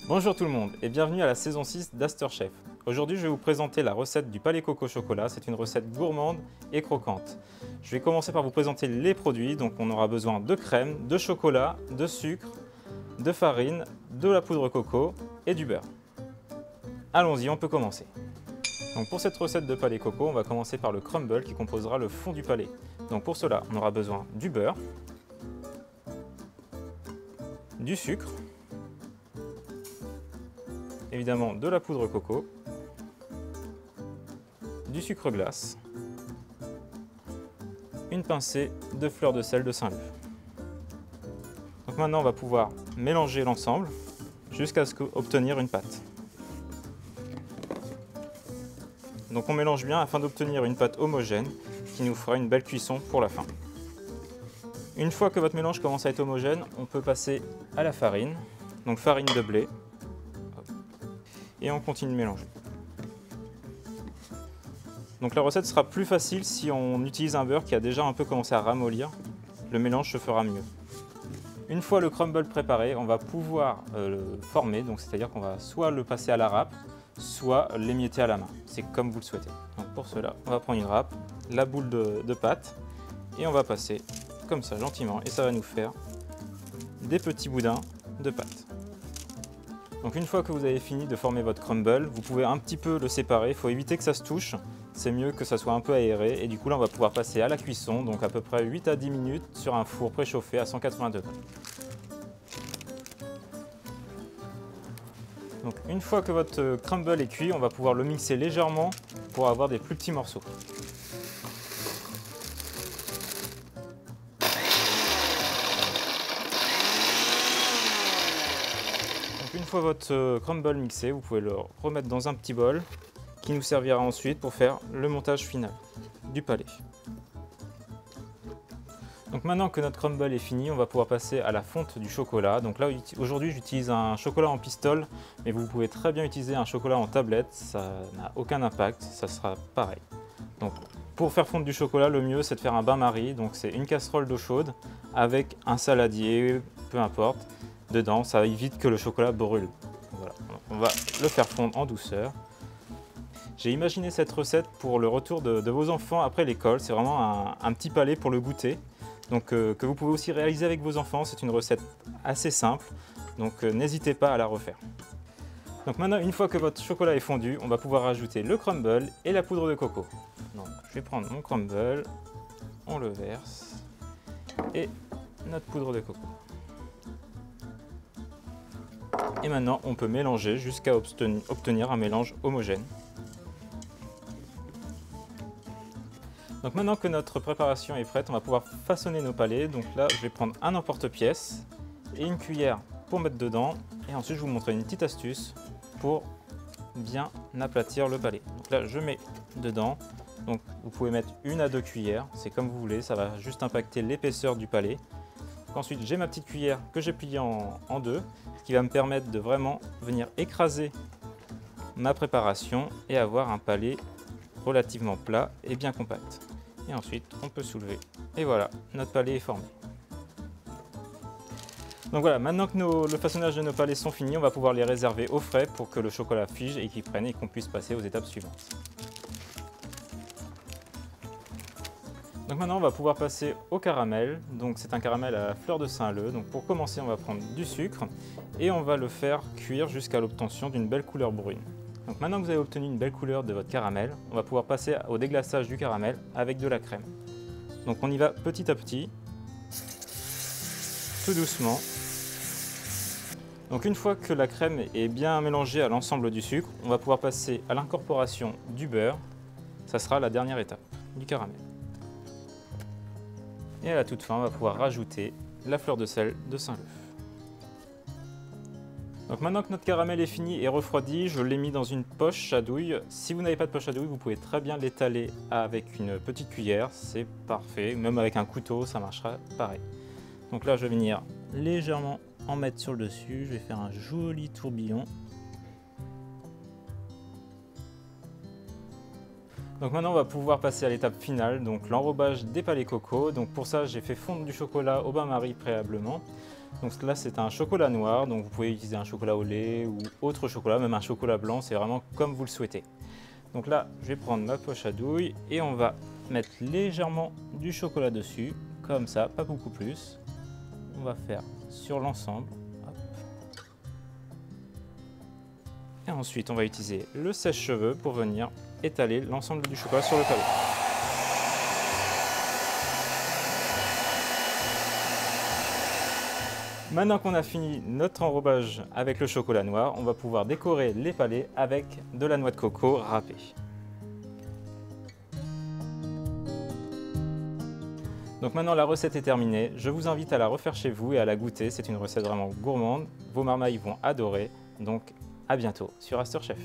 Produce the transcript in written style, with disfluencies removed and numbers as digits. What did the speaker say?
Bonjour tout le monde et bienvenue à la saison 6 d'Aster-Chef. Aujourd'hui je vais vous présenter la recette du palais coco chocolat. C'est une recette gourmande et croquante. Je vais commencer par vous présenter les produits. Donc on aura besoin de crème, de chocolat, de sucre, de farine, de la poudre coco et du beurre. Allons-y, on peut commencer. Donc pour cette recette de palais coco, on va commencer par le crumble qui composera le fond du palais. Donc pour cela, on aura besoin du beurre, du sucre, évidemment de la poudre coco, du sucre glace, une pincée de fleur de sel de Saint-Leu. Donc maintenant on va pouvoir mélanger l'ensemble jusqu'à obtenir une pâte. Donc on mélange bien afin d'obtenir une pâte homogène qui nous fera une belle cuisson pour la fin. Une fois que votre mélange commence à être homogène, on peut passer à la farine, donc farine de blé. Et on continue de mélanger. Donc la recette sera plus facile si on utilise un beurre qui a déjà un peu commencé à ramollir. Le mélange se fera mieux. Une fois le crumble préparé, on va pouvoir le former, donc c'est-à-dire qu'on va soit le passer à la râpe, soit l'émietter à la main. C'est comme vous le souhaitez. Donc pour cela, on va prendre une râpe, la boule de pâte, et on va passer comme ça gentiment, et ça va nous faire des petits boudins de pâte. Donc une fois que vous avez fini de former votre crumble, vous pouvez un petit peu le séparer, il faut éviter que ça se touche, c'est mieux que ça soit un peu aéré et du coup là on va pouvoir passer à la cuisson, donc à peu près 8 à 10 minutes sur un four préchauffé à 180 degrés. Donc une fois que votre crumble est cuit, on va pouvoir le mixer légèrement pour avoir des plus petits morceaux. Une fois votre crumble mixé, vous pouvez le remettre dans un petit bol qui nous servira ensuite pour faire le montage final du palais. Donc maintenant que notre crumble est fini, on va pouvoir passer à la fonte du chocolat. Donc là aujourd'hui j'utilise un chocolat en pistole, mais vous pouvez très bien utiliser un chocolat en tablette, ça n'a aucun impact, ça sera pareil. Donc pour faire fondre du chocolat, le mieux c'est de faire un bain-marie, donc c'est une casserole d'eau chaude avec un saladier, peu importe. Dedans, ça évite que le chocolat brûle. Voilà. On va le faire fondre en douceur. J'ai imaginé cette recette pour le retour de vos enfants après l'école. C'est vraiment un petit palais pour le goûter. Donc, que vous pouvez aussi réaliser avec vos enfants. C'est une recette assez simple. Donc n'hésitez pas à la refaire. Donc maintenant, une fois que votre chocolat est fondu, on va pouvoir ajouter le crumble et la poudre de coco. Donc, je vais prendre mon crumble, on le verse et notre poudre de coco. Et maintenant, on peut mélanger jusqu'à obtenir un mélange homogène. Donc maintenant que notre préparation est prête, on va pouvoir façonner nos palais. Donc là, je vais prendre un emporte-pièce et une cuillère pour mettre dedans. Et ensuite, je vais vous montrer une petite astuce pour bien aplatir le palais. Donc là, je mets dedans. Donc vous pouvez mettre 1 à 2 cuillères, c'est comme vous voulez, ça va juste impacter l'épaisseur du palais. Ensuite, j'ai ma petite cuillère que j'ai pliée en deux, ce qui va me permettre de vraiment venir écraser ma préparation et avoir un palais relativement plat et bien compact. Et ensuite, on peut soulever. Et voilà, notre palais est formé. Donc voilà, maintenant que le façonnage de nos palais sont finis, on va pouvoir les réserver au frais pour que le chocolat fige et qu'il prenne et qu'on puisse passer aux étapes suivantes. Donc maintenant on va pouvoir passer au caramel, donc c'est un caramel à la fleur de Saint-Leu. Donc pour commencer on va prendre du sucre et on va le faire cuire jusqu'à l'obtention d'une belle couleur brune. Donc maintenant que vous avez obtenu une belle couleur de votre caramel, on va pouvoir passer au déglaçage du caramel avec de la crème. Donc on y va petit à petit, tout doucement. Donc une fois que la crème est bien mélangée à l'ensemble du sucre, on va pouvoir passer à l'incorporation du beurre. Ça sera la dernière étape du caramel. Et à la toute fin, on va pouvoir rajouter la fleur de sel de Saint-Leu. Donc maintenant que notre caramel est fini et refroidi, je l'ai mis dans une poche à douille. Si vous n'avez pas de poche à douille, vous pouvez très bien l'étaler avec une petite cuillère, c'est parfait. Même avec un couteau, ça marchera pareil. Donc là, je vais venir légèrement en mettre sur le dessus. Je vais faire un joli tourbillon. Donc maintenant, on va pouvoir passer à l'étape finale, donc l'enrobage des palets coco. Donc pour ça, j'ai fait fondre du chocolat au bain-marie préalablement. Donc là, c'est un chocolat noir, donc vous pouvez utiliser un chocolat au lait ou autre chocolat, même un chocolat blanc, c'est vraiment comme vous le souhaitez. Donc là, je vais prendre ma poche à douille et on va mettre légèrement du chocolat dessus, comme ça, pas beaucoup plus. On va faire sur l'ensemble. Et ensuite, on va utiliser le sèche-cheveux pour venir étaler l'ensemble du chocolat sur le palais. Maintenant qu'on a fini notre enrobage avec le chocolat noir, on va pouvoir décorer les palets avec de la noix de coco râpée. Donc maintenant la recette est terminée, je vous invite à la refaire chez vous et à la goûter, c'est une recette vraiment gourmande, vos marmailles vont adorer, donc à bientôt sur Astor Chef.